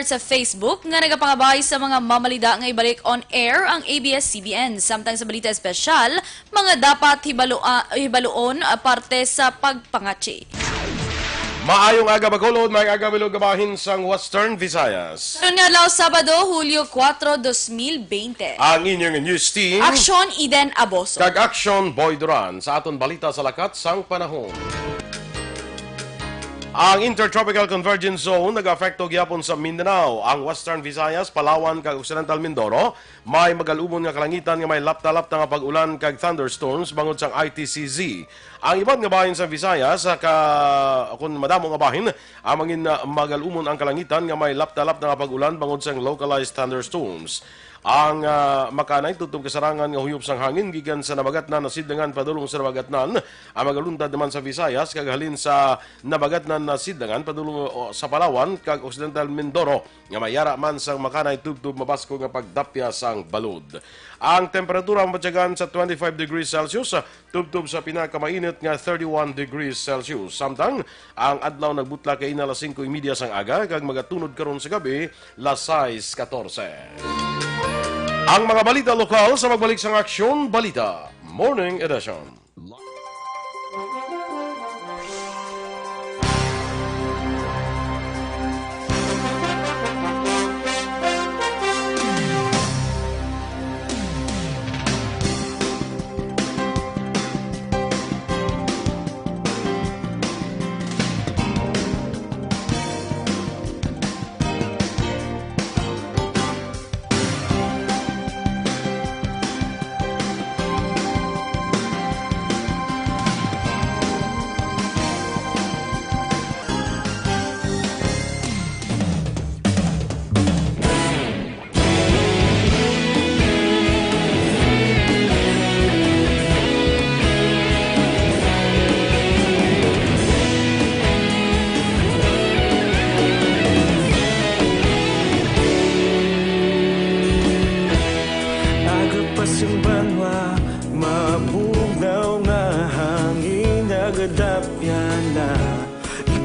Twitter sa Facebook nga nagapangabay sa mga mamalida nga ibalik on air ang ABS-CBN. Samtang sa balita espesyal, mga dapat hibaluon parte sa pagpangatsi. Maayong aga Bacolod, may aga bilog gabahin sang Western Visayas. Karon nga adlaw Sabado, Hulyo 4, 2020. Ang inyong news team, Aksyon Eden Aboso. kag Action Boy Duran sa aton balita sa lakat sang panahon. Ang Intertropical Convergence Zone nag-afekto gyapon sa Mindanao. Ang Western Visayas, Palawan kag Occidental Mindoro may magalumon nga kalangitan nga may lapta-lapta nga pag-ulan kag thunderstorms bangod sang ITCZ. Ang iban nga bahin sa Visayas kung madamo nga bahin, amangin magalumon ang kalangitan nga may lapta-lapta nga pag-ulan bangod sang localized thunderstorms. Ang makanay tutong kasarangan nga huyop sang hangin gikan sa nabagatnan na sidlangan padulong sa nabagatnan. Ang magaluntad naman sa Visayas kag halin sa nabagatnan na sidlangan padulong sa Palawan kag Occidental Mindoro nga mayara man sang makanay tubtub mabasko nga pagdapya sang balod. Ang temperatura matyagan sa 25 degrees Celsius, tubtub sa pinakamainit nga 31 degrees Celsius. Samtang ang adlaw nagbutla kay ina alas 5:30 sang aga kag magatunod karon sa gabi las 6:14. Ang mga balita lokal sa magbalik sang Aksyon Balita Morning Edition.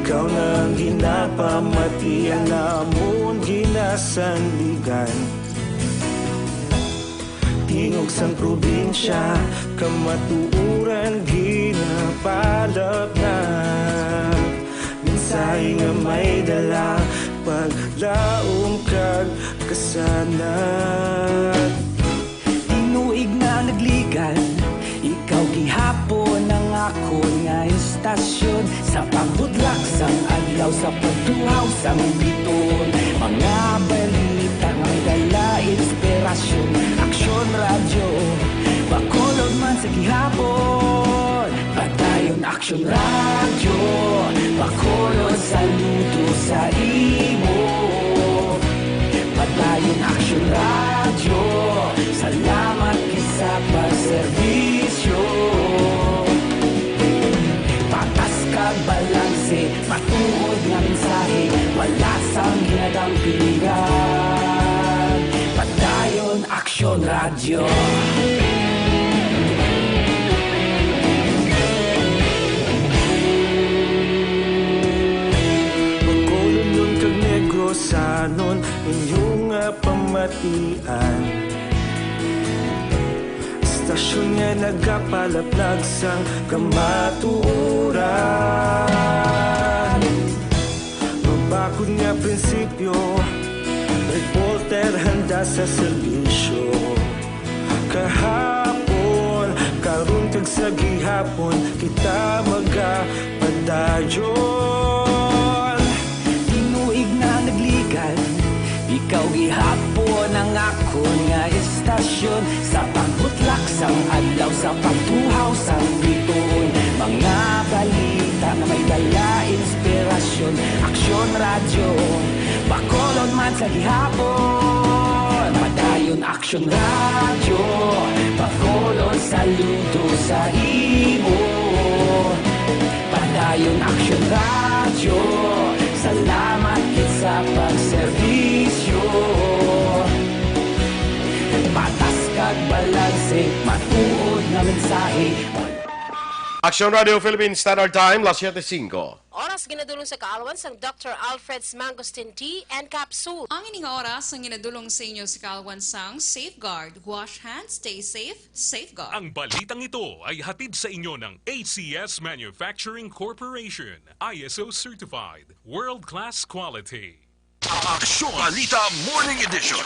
Ikaw nang ginapamatian namon ginasandigan. Tingog sang probinsya kamatuuran ginapalap na. Minsay nga may dala paglaom kag kasanat. Tinuig na nagligan, ikaw gihapon ang ako nga istasyon. Sa pagbudlak sang adlaw, sa pagtuhaw sang biton. Mga balita nga may dala inspirasyon. Aksyon radyo, Bacolod man sa gihapon. Patayon Aksyon radyo, Bacolod saludo sa imo. Patayon Aksyon radyo, salamat kisa pagserbisyo. Patas kag balanse, matuod nga mensahe, wala sang ginadampingan. Patayon Aksyon radyo. Bacolod nun kag Negrosanon, inyong pamatian. Istasyon nga nagapalaplag sang kamatuuran. Mabakod nga prinsipyo, reporter handa sa serbisyo. Kahapon, karon kag sa gihapon, kita magapadayon. Tinuig na nagligan, ikaw gihapon ang akon nga istasyon. Sa pagbutlak sang adlaw, sa pagtuhaw sang biton. Mga balita na may dala inspirasyon. Aksyon radyo, Bacolod man sa gihapon. Padayon Aksyon radyo, Bacolod saludo sa imo. Padayon Aksyon radyo, salamat sa pagserbisyo. Patas kag balanse, matuod na mensahe. Action Radio Philippines Standard Time, las 7:05. oras ginadulong sa kaalawan sang Dr. Alfred's Mangosteen Tea and Capsule. Ang ining oras ang ginadulong sa inyo sa Kalwan sang Safeguard. Wash hands, stay safe, safeguard. Ang balitang ito ay hatid sa inyo ng ACS Manufacturing Corporation. ISO certified. World-class quality. Aksyon Balita Morning Edition.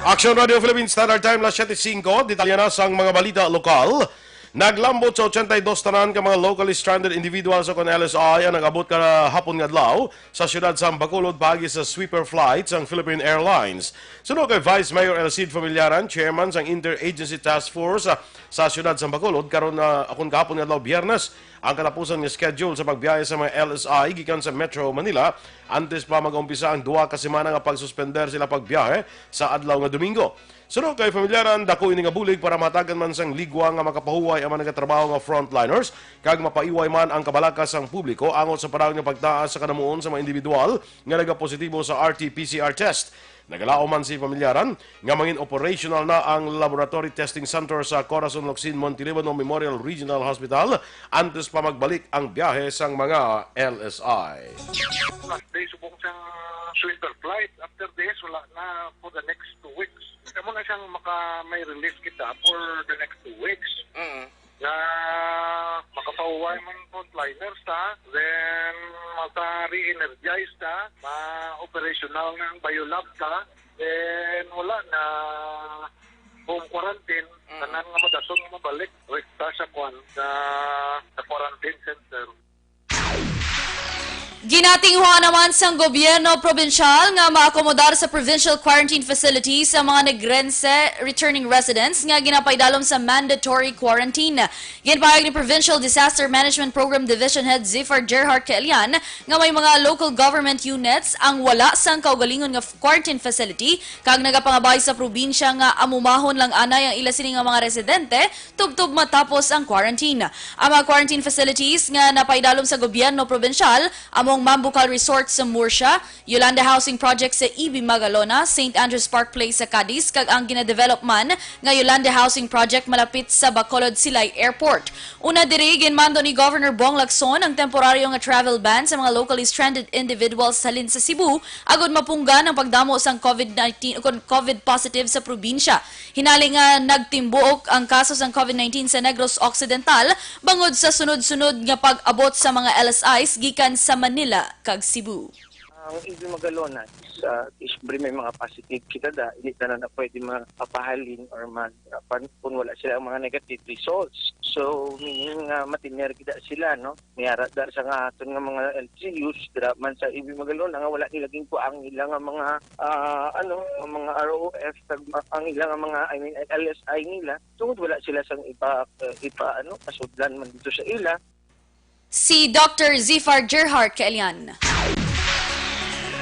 Action Radio Philippines Standard Time, las 7:05. Detalya na sa mga balita lokal. Naglambot sa 82 tanan ka mga locally stranded individuals sa LSI ang nag-abot ka hapon nga adlaw sa siyudad sa Bacolod pagi sa sweeper flights ang Philippine Airlines. Sunod kay Vice Mayor Elcid Familiaran, chairman sang Interagency Task Force sa siyudad sa Bacolod, karon akon kahapon nga adlaw Biyernes ang katapusan nga schedule sa pagbiyahe sa mga LSI gikan sa Metro Manila antes pa mag-umpisa ang 2 ka semana nga pagsuspender sila pagbiyahe sa adlaw nga Domingo. Sunod kay Familiaran, dako ini nga bulig para matagan man sang ligwa nga makapahuway ang mga nagatrabaho nga frontliners kag mapaiway man ang kabalakas sang publiko angot sa parang nga pagtaas sa kanamuon sa mga individual nga nagapositibo sa RT-PCR test. Nagalao man si Familiaran nga mangin operational na ang laboratory testing center sa Corazon Locsin Montelibano Memorial Regional Hospital antes pa magbalik ang biyahe sang mga LSI. Last day subong siyang sweeper flight. After this, wala na for the next 2 weeks. Kamo na siyang may release kita for the next 2 weeks. Na makapahuway man frontliners ta, then maka-re-energize ta, ma-operational ng biolab ta, then wala na home quarantine, tanan nga madasong mabalik, rekta sa sa quarantine center. Ginatinghuan naman sang gobyerno probinsyal nga maakomodar sa provincial quarantine facilities sa mga negrense returning residents nga ginapaydalom sa mandatory quarantine. Ginpahayag ni Provincial Disaster Management Program Division Head Zifar Gerhard Kaelian nga may mga local government units ang wala sang kaugalingon nga quarantine facility kag nagapangabay sa probinsya nga amumahon lang anay ang ila sini nga mga residente tubtub matapos ang quarantine. Ang mga quarantine facilities nga napaydalom sa gobyerno probinsyal among Mambucal Resort sa Murcia, Yolanda Housing Project sa EB Magalona, St. Andrews Park Place sa Cadiz, kag ang gina-develop man nga Yolanda Housing Project malapit sa Bacolod Silay Airport. Una diri ginmando ni Governor Bong Lacson ang temporaryo nga travel ban sa mga locally stranded individuals sa halin sa Cebu agod mapunggan ang pagdamo sang COVID-19 COVID positive sa probinsya. Hinali nga nagtimbuok ang kaso sang COVID-19 sa Negros Occidental bangod sa sunod-sunod nga pag-abot sa mga LSIs gikan sa Manila kag Cebu. Ang EB Magalona is may mga positive kita hindi na pwede mapapahalin or kung wala sila mga negative results. So, meaning matiner kita sila, no? Mayara dar sa nga aton nga mga LGUs, man sa EB Magalona nga wala nilaging po ang ilang mga mga ROF, ang ilang mga LSI nila. Tungod wala sila sang pasudlan man dito sa ila. Si Dr. Zifar Gerhard Kaelian.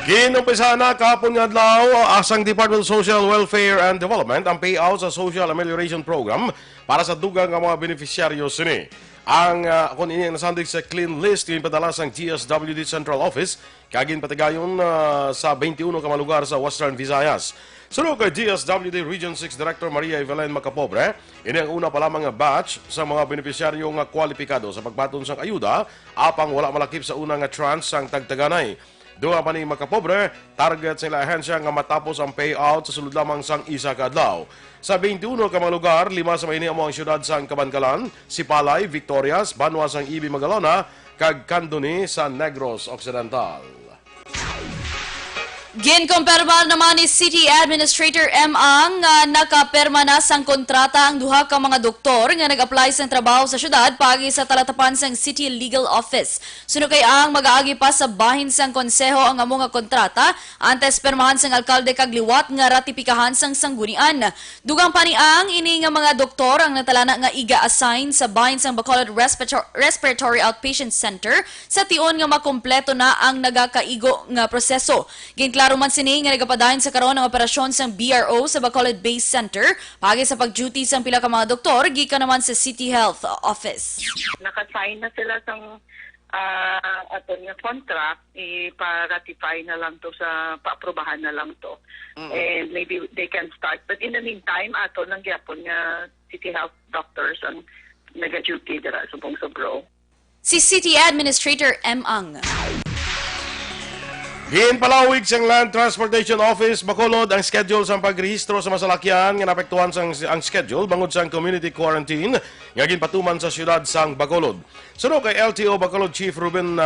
Ginumpisa na kahapon nga adlaw asang Department of Social Welfare and Development ang payout sa Social Amelioration Program para sa dugang nga mga beneficiaryo sini. Ang kung ini nasandig sa clean list ginpadala sang GSWD Central Office kagin patigayon sa 21 ka mga lugar sa Western Visayas. Sunod kay GSWD Region 6 Director Maria Evelyn Macapobre, ini ang una pa lamang nga batch sa mga beneficiaryo nga kwalipikado sa pagbaton sang ayuda apang wala malakip sa una nga tranche sang tagtaganay. Duha pa ni Macapobre, target sa ila ahensya nga matapos ang payout sa sulod lamang sang isa ka adlaw. Sa 21 ka mga lugar, 5 sa mahini ang syudad sang Kabankalan, Sipalay, Victorias, Banwa sang EB Magalona, kag Candoni sa Negros Occidental. Ginkumpirma naman ni City Administrator M. Ang nga nakaperma na sang kontrata ang duha ka mga doktor nga nag-apply sang trabaho sa syudad pagi sa talatapan sang City Legal Office. Sunod kay ang mag-aagi pa sa bahin sang konseho ang amo nga kontrata antes permahan sang alkalde kag liwat nga ratipikahan sang sanggunian. Dugang pa ni ang ini nga mga doktor ang natalana nga iga-assign sa bahin sang Bacolod Respiratory Outpatient Center sa tion nga makompleto na ang nagakaigo nga proseso. Klaro man sini nga nagapadayon sa karon ng operasyon sang BRO sa Bacolod Base Center pagi sa pag-duty sang pila ka mga doktor gikan naman sa City Health Office. Naka-sign na sila sang aton nga contract, ipa-ratify na lang to sa paaprobahan na lang to. And maybe they can start. But in the meantime, ato nang gyapon nga City Health doctors ang nag-duty dira subong sa BRO. si City Administrator M. Ang. Ginpalawig sang Land Transportation Office Bacolod ang schedule sa pagrehistro sa masalakyan nga naapektuhan sang ang schedule bangod sang community quarantine nga ginpatuman sa siyudad sang Bacolod. Suno kay LTO Bacolod Chief Ruben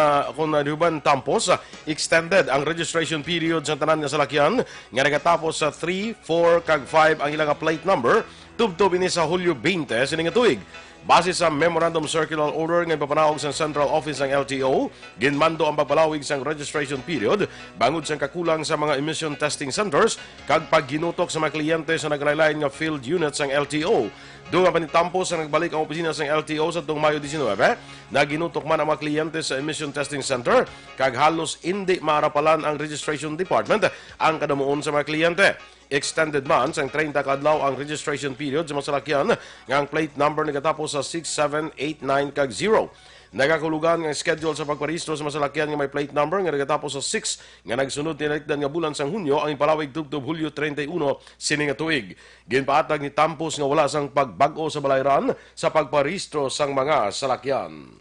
Tampos, extended ang registration period sa tanan nga salakyan nga nagatapos sa 3, 4 kag 5 ang ilang plate number tubtob ini sa Hulyo 20 sining tuig. Base sa Memorandum Circular Order nga ipapanawag sa Central Office ng LTO, ginmando ang pagpalawig sa registration period bangod sa kakulang sa mga emission testing centers kag pagginutok sa mga kliyente sa naglain-lain nga field units ng LTO. Doon nga panitampo sa nagbalik ang opisina sa LTO sa tuong Mayo 19, naginutok man ang mga kliyente sa emission testing center kag halos hindi maarapalan ang registration department ang kadamuon sa mga kliyente. Extended man sang 30 kadlaw ang registration period sa masalakyan nga ang plate number nagatapos sa 6, 7, 8, 9 kag 0. Nagakulugan nga schedule sa pagparehistro sa masalakyan nga may plate number nga nagatapos sa 6 nga nagsunod tinalagdan nga bulan sang Hunyo ang ipalawig tubtob Hulyo 31 sini nga tuig. Ginpaatag ni Tampos nga wala sang pagbag-o sa balayran sa pagparehistro sang mga salakyan.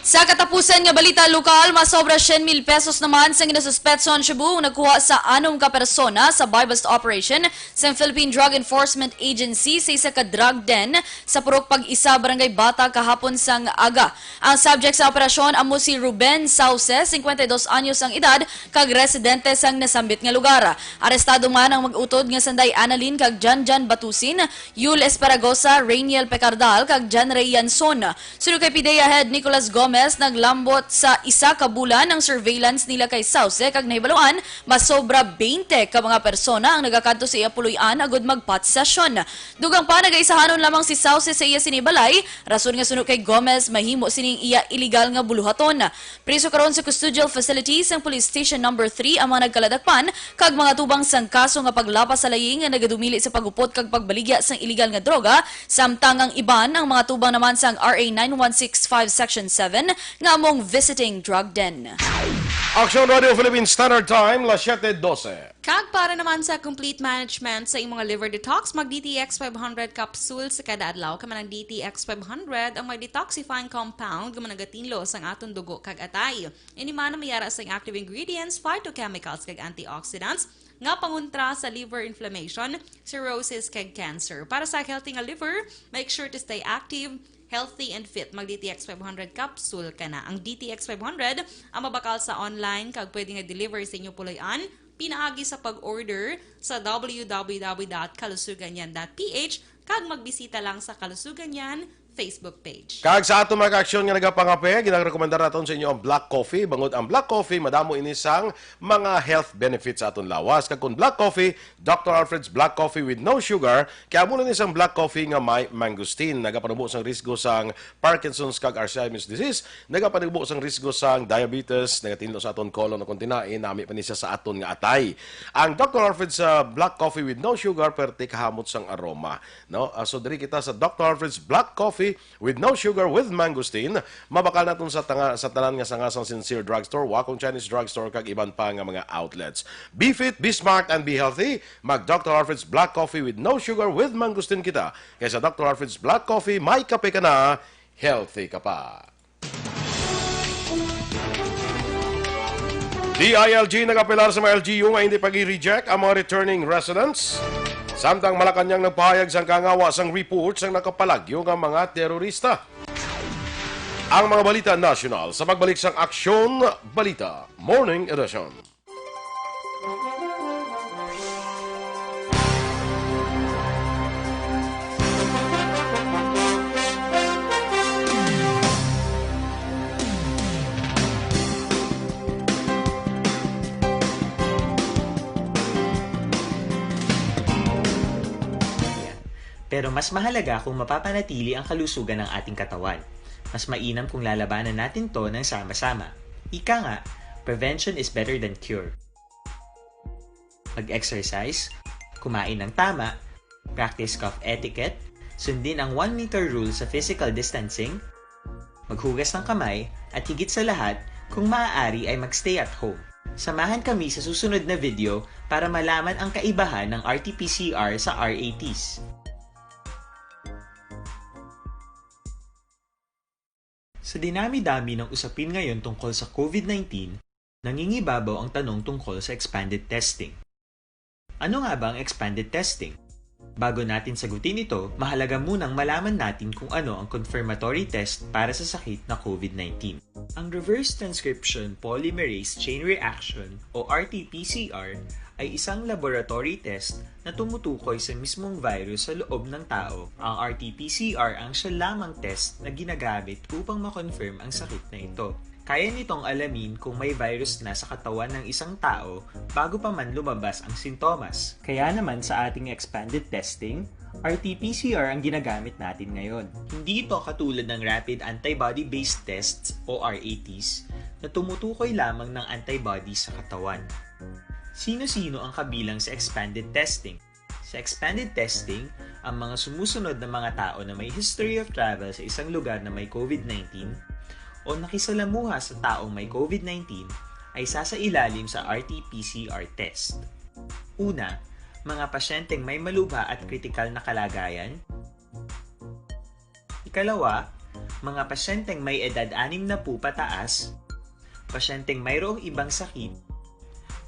Sa katapusan nga balita lokal, masobra 100,000 pesos naman sa ginasuspetson Cebu nagkuha sa 6 ka persona sa buy-bust operation sa Philippine Drug Enforcement Agency sa isa ka drug den sa Purok Pag-isa, Barangay Bata kahapon sang aga. Ang subject sa operasyon amo si Ruben Sauce, 52 anyos ang edad, kag residente sang nasambit nga lugar. Arestado man ang mag-utod nga Sanday Annalyn kag Janjan Batusin, Yul Esparagosa, Rainiel Pecardal kag Jan Ray Yanson. Sunod kay PIDEA Head Nicolas Gomez, naglambot sa isa ka bulan ng surveillance nila kay Sauce kag nahibaluan masobra 20 ka mga persona ang nagakanto sa iya puloy-an agud mag-pot session. Dugang pa nagaisahanon lamang si Sauce sa iya sinibalay, rason nga sunod kay Gomez mahimo sining iya illegal nga buluhaton. Priso karon sa custodial facilities ang Police Station number 3 ang mga nagkaladakpan kag mga tubang sang kaso nga paglapas sa laying nga nagadumili sa pagupot kag pagbaligya sang illegal nga droga, samtang ang iban ang mga tubang naman sang RA 9165 Section 7 nga among visiting drug den. Action Radio Philippine Standard Time, las 7:12. Kag para naman sa complete management sa imong liver detox, mag DTX 500 capsule sa kada adlaw. Kaman ang DTX 500 ang may detoxifying compound nga managatinlo sang aton dugo kag atay. Ini man mayara sa active ingredients, phytochemicals kag antioxidants nga pangontra sa liver inflammation, cirrhosis kag cancer. Para sa healthy nga liver, make sure to stay active, healthy and fit. Mag DTX 500 capsule ka na. Ang DTX 500 ang mabakal sa online kag pwede nga deliver sa inyo puloy-an. Pinaagi sa pag-order sa www.kalusuganyan.ph kag magbisita lang sa Kalusuganyan Facebook page. Kag sa ato mga aksyon nga nagapangape, ginagrekomendar naton sa inyo ang black coffee. Bangod ang black coffee, madamo ini sang mga health benefits sa aton lawas. Kag kung black coffee, Dr. Alfred's Black Coffee with no sugar, kaya muna ni sang black coffee nga may mangosteen. Nagapanubo sang risgo sang Parkinson's kag Alzheimer's disease, nagapanubo sang risgo sang diabetes, nagatinlo sa aton colon o kuntinain, nami pa ni siya sa aton nga atay. Ang Dr. Alfred's Black Coffee with no sugar, perte kahamot sang aroma. No? So diri kita sa Dr. Alfred's Black Coffee with no sugar with mangosteen, mabakal naton sa tanan nga sangasang Sincere Drugstore, Wacom Chinese Drugstore kag iban pa nga mga outlets. Be fit, be smart and be healthy. Mag Dr. Alfred's Black Coffee with no sugar with mangosteen kita. Kaysa Dr. Alfred's Black Coffee, may kape ka na, healthy ka pa. DILG nagapilar sa mga LGU nga hindi pag-i-reject ang mga returning residents. Samtang Malacanang nagpahayag sang kangawa sang report sang nakapalagyo ng mga terorista. Ang mga balita national sa pagbalik sang Aksyon Balita Morning Edition. Pero mas mahalaga kung mapapanatili ang kalusugan ng ating katawan. Mas mainam kung lalabanan natin to ng sama-sama. Ika nga, prevention is better than cure. Mag-exercise, kumain ng tama, practice cough etiquette, sundin ang 1 meter rule sa physical distancing, maghugas ng kamay, at higit sa lahat, kung maaari ay magstay at home. Samahan kami sa susunod na video para malaman ang kaibahan ng RT-PCR sa RATs. Sa dinami-dami ng usapin ngayon tungkol sa COVID-19, nangingibabaw ang tanong tungkol sa expanded testing. Ano nga ba ang expanded testing? Bago natin sagutin ito, mahalaga munang malaman natin kung ano ang confirmatory test para sa sakit na COVID-19. Ang reverse transcription polymerase chain reaction o RT-PCR ay isang laboratory test na tumutukoy sa mismong virus sa loob ng tao. Ang RT-PCR ang siya lamang test na ginagamit upang makonfirm ang sakit na ito. Kaya nitong alamin kung may virus na sa katawan ng isang tao bago pa man lumabas ang sintomas. Kaya naman sa ating expanded testing, RT-PCR ang ginagamit natin ngayon. Hindi ito katulad ng rapid antibody-based tests o RATs na tumutukoy lamang ng antibodies sa katawan. Sino-sino ang kabilang sa expanded testing? Sa expanded testing, ang mga sumusunod na mga tao na may history of travel sa isang lugar na may COVID-19 o nakisalamuha sa taong may COVID-19 ay sasailalim sa RT-PCR test. Una, mga pasyenteng may malubha at kritikal na kalagayan. Ikalawa, mga pasyenteng may edad 60 pataas, pasyenteng mayroong ibang sakit,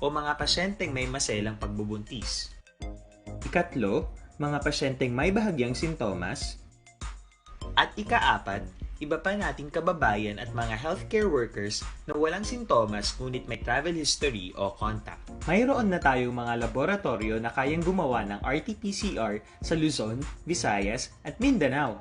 o mga pasyenteng may maselang pagbubuntis. Ikatlo, mga pasyenteng may bahagyang sintomas. At ikaapat, iba pa nating kababayan at mga healthcare workers na walang sintomas ngunit may travel history o contact. Mayroon na tayong mga laboratorio na kayang gumawa ng RT-PCR sa Luzon, Visayas at Mindanao.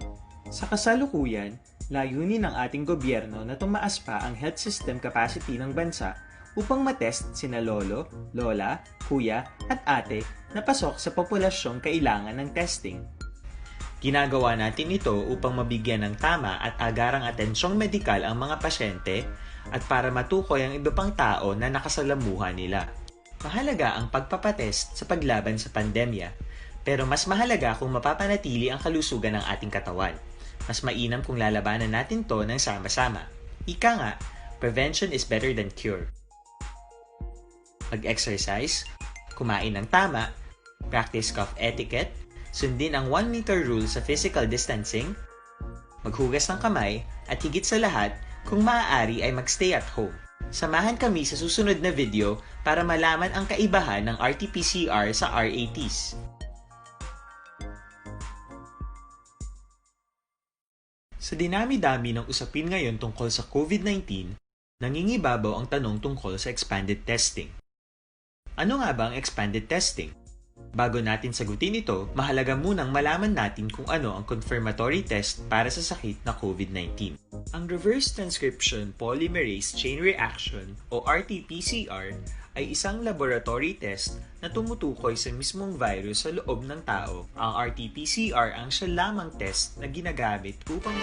Sa kasalukuyan, layunin ng ating gobyerno na tumaas pa ang health system capacity ng bansa upang matest sina lolo, lola, kuya at ate na pasok sa populasyong kailangan ng testing. Ginagawa natin ito upang mabigyan ng tama at agarang atensyong medikal ang mga pasyente at para matukoy ang iba pang tao na nakasalamuha nila. Mahalaga ang pagpapatest sa paglaban sa pandemya, pero mas mahalaga kung mapapanatili ang kalusugan ng ating katawan. Mas mainam kung lalabanan natin to ng sama-sama. Ika nga, prevention is better than cure. Mag-exercise, kumain ng tama, practice cough etiquette, sundin ang 1 meter rule sa physical distancing, maghugas ng kamay, at higit sa lahat, kung maaari ay magstay at home. Samahan kami sa susunod na video para malaman ang kaibahan ng RT-PCR sa RATs. Sa dinami-dami ng usapin ngayon tungkol sa COVID-19, nangingibabaw ang tanong tungkol sa expanded testing. Ano nga ba ang expanded testing? Bago natin sagutin ito, mahalaga munang malaman natin kung ano ang confirmatory test para sa sakit na COVID-19. Ang reverse transcription polymerase chain reaction o RT-PCR ay isang laboratory test na tumutukoy sa mismong virus sa loob ng tao. Ang RT-PCR ang siya lamang test na ginagamit upang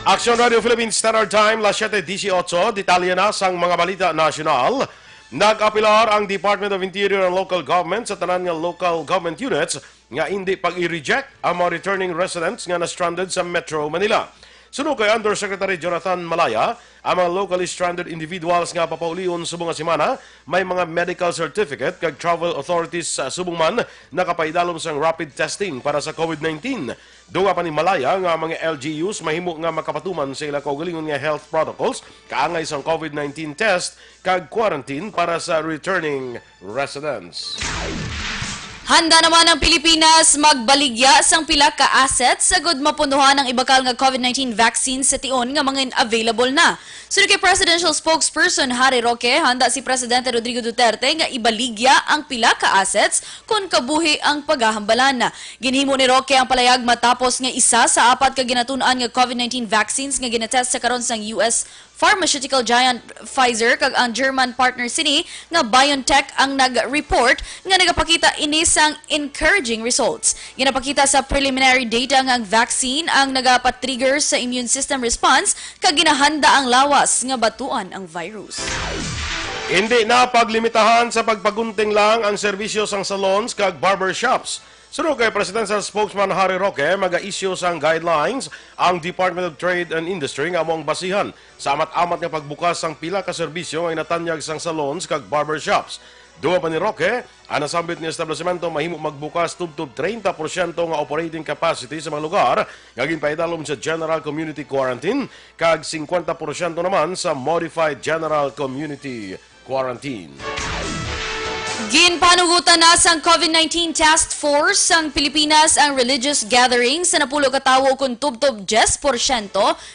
Action Radio Philippines Standard Time, las 7:18, detalye na sang mga balita nasyonal. Nag-apilar ang Department of Interior and Local Government sa tanan nga local government units nga hindi pag-i-reject ang mga returning residents nga na-stranded sa Metro Manila. Sunod kay Undersecretary Jonathan Malaya, ang mga locally stranded individuals nga papaulion subong nga semana may mga medical certificate kag travel authorities sa subong man nakapaidalom sang rapid testing para sa COVID-19. Duga pa ni Malaya nga mga LGUs mahimo nga makapatuman sa ila kaugalingon nga health protocols kaangay sang COVID-19 test kag quarantine para sa returning residents. Handa naman ang Pilipinas magbaligya sang pila ka assets sagod mapunduhan ang ibakal nga COVID-19 vaccine sa tion nga mga available na. Sunod kay Presidential Spokesperson Harry Roque, handa si Presidente Rodrigo Duterte nga ibaligya ang pila ka assets kung kabuhi ang paghahambalan. Ginhimo ni Roque ang palayag matapos nga isa sa 4 ka ginatun-an nga COVID-19 vaccines nga ginatest sa karon sang US pharmaceutical giant Pfizer kag ang German partner sini nga BioNTech ang nag-report nga nagapakita ini sang encouraging results. Ginapakita sa preliminary data nga ang vaccine ang nagapatrigger sa immune system response kag ginahanda ang lawas nga batuan ang virus. Hindi na paglimitahan sa pagpagunting lang ang serbisyo sang salons kag barbershops. Sunod kay Presidential Spokesman Harry Roque, mag-issue sang guidelines ang Department of Trade and Industry nga among basihan sa amat-amat nga pagbukas sang pila ka serbisyo ay natanyag sang salons kag barbershops. Duwa pa ni Roque, ang nasambit ni establishmento mahimo magbukas tubtob 30% nga operating capacity sa mga lugar nga ginpaidalom sa General Community Quarantine kag 50% naman sa Modified General Community Quarantine. Ginpanugutan na sang COVID-19 Task Force ang Pilipinas ang religious gatherings sa napulo ka tawo kun tubtob 10%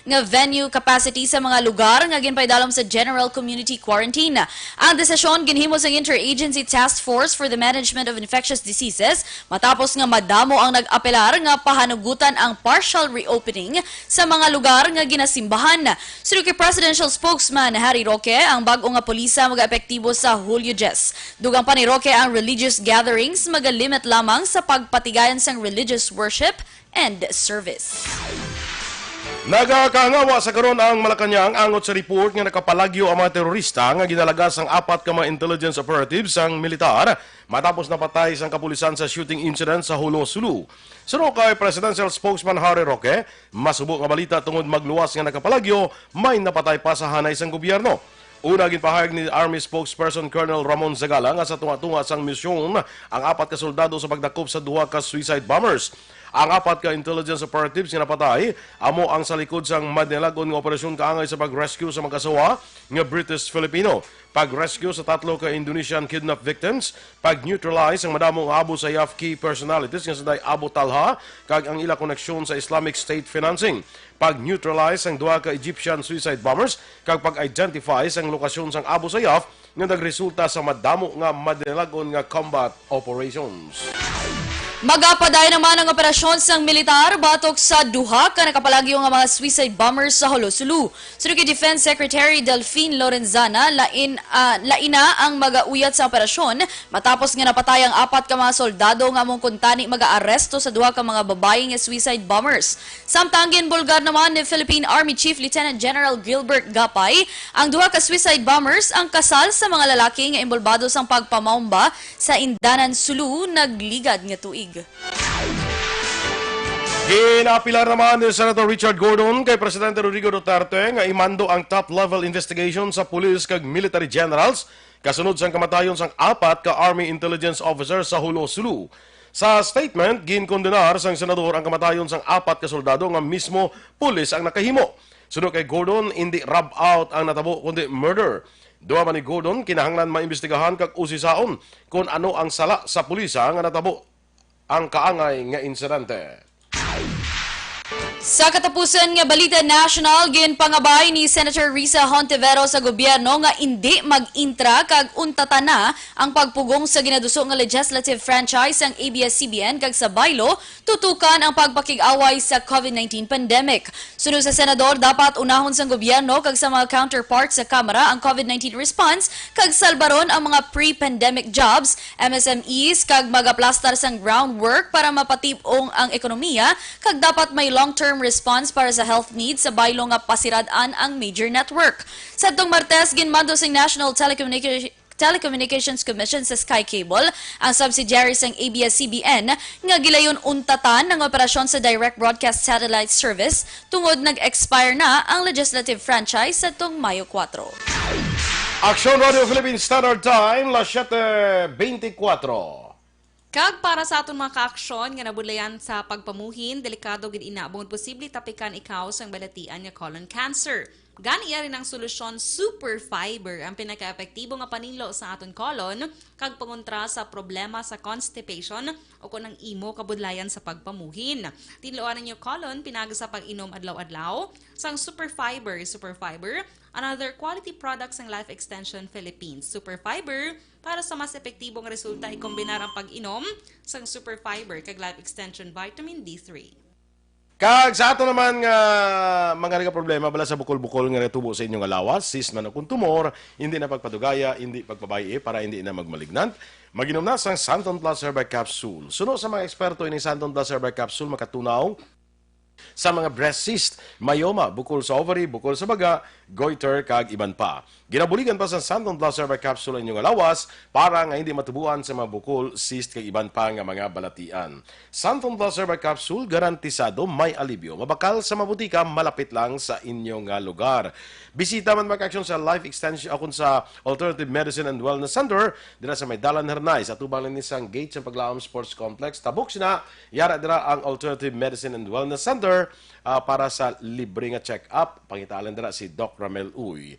nga venue capacity sa mga lugar nga ginpaidalom sa General Community Quarantine. Ang desisyon ginhimo sang Interagency Task Force for the Management of Infectious Diseases matapos nga madamo ang nag-apelar nga pahanugutan ang partial reopening sa mga lugar nga ginasimbahan. Sunod kay Presidential Spokesman Harry Roque, ang bag-o nga polisa mag-epektibo sa Hulyo 10. Dugang pa ni Roque ang religious gatherings magalimit lamang sa pagpatigayan sang religious worship and service. Nagakahangawa sa karon ang Malacañang angot sa report nga nakapalagyo ang mga terorista nga ginalagas ang 4 ka mga intelligence operatives ang militar matapos napatay sang kapulisan sa shooting incident sa Hulo, Sulu. Sunod kay Presidential Spokesman Harry Roque, masubo nga balita tungod magluwas nga nakapalagyo, may napatay pa sa hanay sang gobyerno. Una ginpahayag ni Army spokesperson Colonel Ramon Zagala nga sa tunga-tunga sang misyon ang 4 ka soldado sa pagdakop sa 2 ka suicide bombers. Ang 4 ka intelligence operatives nga napatay amo ang sa likod sang madnilagon nga operasyon kaangay sa pag-rescue sa mag-asawa nga British-Filipino, pag-rescue sa 3 ka Indonesian kidnap victims, pag-neutralize ang madamong Abu Sayyaf key personalities nga sa Abu Talha kag ang ila koneksyon sa Islamic State financing, pag-neutralize ang 2 ka Egyptian suicide bombers kag pag-identify sang lokasyon sang Abu Sayyaf nga nagresulta sa madamo nga madnilagon nga combat operations. Magapaday naman ang operasyon sang militar batok sa duha ka nakapalagyo nga mga suicide bombers sa Hulo, Sulu. Sunod kay Defense Secretary Delphine Lorenzana, laina ang magauyat sa operasyon matapos nga napatay ang 4 ka mga soldado nga among kuntani mag-aaresto sa duha ka mga babae nga suicide bombers. Samtang ginbulgar naman ni Philippine Army Chief Lieutenant General Gilbert Gapay ang duha ka suicide bombers ang kasal sa mga lalaki nga imbolbado sang pagpamaumba sa Indanan, Sulu nagligad nga tuig. Ginapilar naman ni Senator Richard Gordon kay Presidente Rodrigo Duterte nga imando ang top-level investigation sa pulis kag military generals kasunod sang kamatayon sang 4 ka Army Intelligence Officer sa Hulo, Sulu. Sa statement, ginkondenar sang senador ang kamatayon sang 4 ka soldado nga mismo pulis ang nakahimo. Sunod kay Gordon, hindi rub out ang natabo kundi murder. Duwa man ni Gordon, kinahanglan maimbestigahan kag usisaon kung ano ang sala sa pulisa nga natabo ang kaangay nga insidente. Sa katapusan nga balita national, ginpangabay ni Senator Risa Hontiveros sa gobyerno nga hindi mag-intra kag untatan na ang pagpugong sa ginaduso nga legislative franchise ang ABS-CBN kag sa baylo tutukan ang pagpakig-away sa COVID-19 pandemic. Sunod sa senador, dapat unahon sang gobyerno kag sa mga counterparts sa Kamara ang COVID-19 response kag salbaron ang mga pre-pandemic jobs, MSMEs kag magaplastar sang groundwork para mapatibong ang ekonomiya kag dapat may long-term response para sa health needs sa baylo nga pasiradaan ang major network. Sa tong Martes, ginmando sa National Telecommunications Commission sa Sky Cable ang subsidiary sang ABS-CBN nga gilayon untatan ng operasyon sa direct broadcast satellite service tungod nag-expire na ang legislative franchise sa tong Mayo 4. Action Radio Philippines Standard Time, las 7:24. Kag para sa aton mga ka-aksyon nga nabulayan sa pagpamuhin, delikado gid inaabong posible tapikan ikaw sang balatian nga colon cancer. Gani rin ang solusyon Super Fiber ang pinaka-epektibo nga paninglo sa aton colon kag pangontra sa problema sa constipation o kunang imo kabudlayan sa pagpamuhin. Tinloan ninyo colon pinagi sa pag-inom adlaw-adlaw sang Super Fiber, another quality products ng Life Extension Philippines. Super Fiber para sa mas epektibong resulta ikombinar ang pag-inom sang Super Fiber kag Life Extension Vitamin D3. Kag sa ato naman nga mga nga problema bala sa bukol-bukol nga natubo sa inyong alawas, sis man akong tumor, hindi na pagpadugaya, hindi pagpabayi para hindi na magmalignant. Maginom na sang Santon Plus Herbal Capsule. Suno sa mga eksperto ini Santon Plus Herbal Capsule makatunaw sa mga breast cyst, myoma, bukol sa ovary, bukol sa baga, goiter, kag iban pa. Ginabuligan pa sa Santon Plus Herbal Capsule inyong alawas para nga hindi matubuan sa mga bukol, cyst, kag iban pa nga mga balatian. Santon Plus Herbal Capsule, garantisado may alibyo. Mabakal sa mabutika, malapit lang sa inyong lugar. Bisita man mag-aksyon sa Life Extension akon sa Alternative Medicine and Wellness Center dira sa Maydalan Hernay sa tubang lang isang gate sa Paglaom Sports Complex. Tabok sina yara dira ang Alternative Medicine and Wellness Center para sa libre nga check-up. Pangitalan dira si Doc Ramel Uy.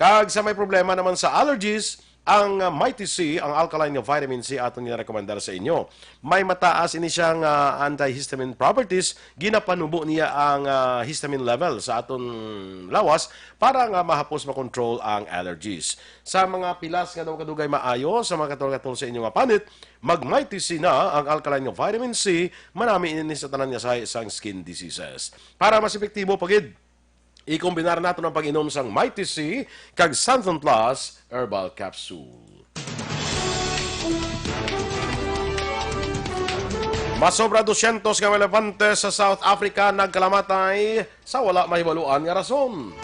Kag sa may problema naman sa allergies, ang Mighty C, ang alkaline nga vitamin C atong nirekomendar sa inyo. May mataas ini siyang antihistamine properties, ginapanubo niya ang histamine level sa aton lawas para nga mahapos makontrol ang allergies. Sa mga pilas nga daw kadugay maayo, sa mga katol-katol sa inyo nga panit, mag-Mighty C na ang alkaline nga vitamin C, marami ini sa tanan niya sa isang skin diseases. Para mas epektibo pagid, ikombinar nato ng pag-inom sang Mighty C kag Santon Plus Herbal Capsule. Masobra 200 nga elefante sa South Africa nagkalamatay sa wala mahibaluan nga rason.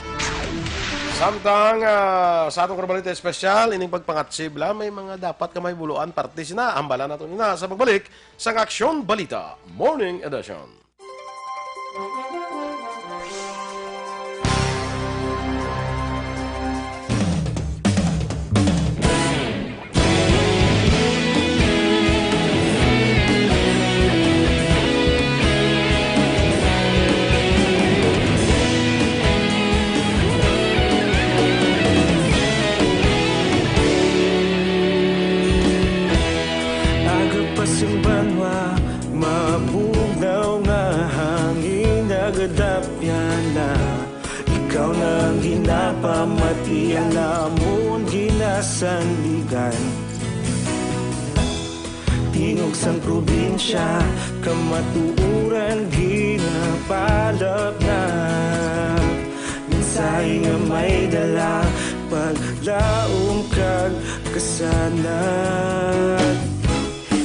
Samtang sa atong Korbalita Espesyal, ining pagpangatsibla, may mga dapat ka mahibuluan parte sina. Ambala nato nina sa pagbalik sa Aksyon Balita Morning Edition. Ikaw nang ginapamati ang lamon ginasandigan. Tingog sang probinsya, kamatuuran ginapalap na. Minsay nga may dala, paglaom kag kasanat.